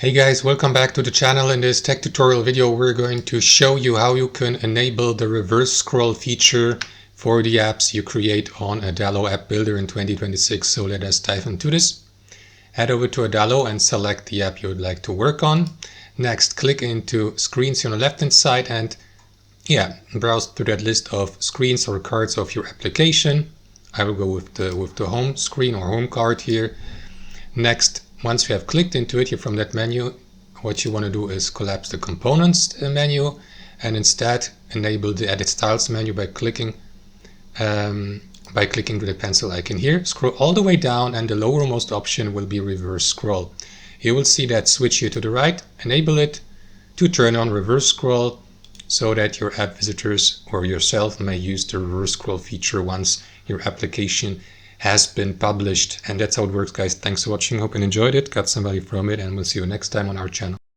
Hey guys, welcome back to the channel. In this tech tutorial video we're going to show you how you can enable the reverse scroll feature for the apps you create on Adalo App Builder in 2026. So let us dive into this. Head over to Adalo and select the app you would like to work on. Next, click into screens on the left hand side and browse through that list of screens or cards of your application. I will go with the home screen or home card here. Next, once you have clicked into it, here from that menu, what you want to do is collapse the components menu and instead enable the edit styles menu by clicking to the pencil icon here. Scroll all the way down and the lowermost option will be reverse scroll. You will see that switch here to the right. Enable it to turn on reverse scroll so that your app visitors or yourself may use the reverse scroll feature once your application has been published. And that's how it works, guys. Thanks for watching. Hope you enjoyed it, got some value from it, and we'll see you next time on our channel.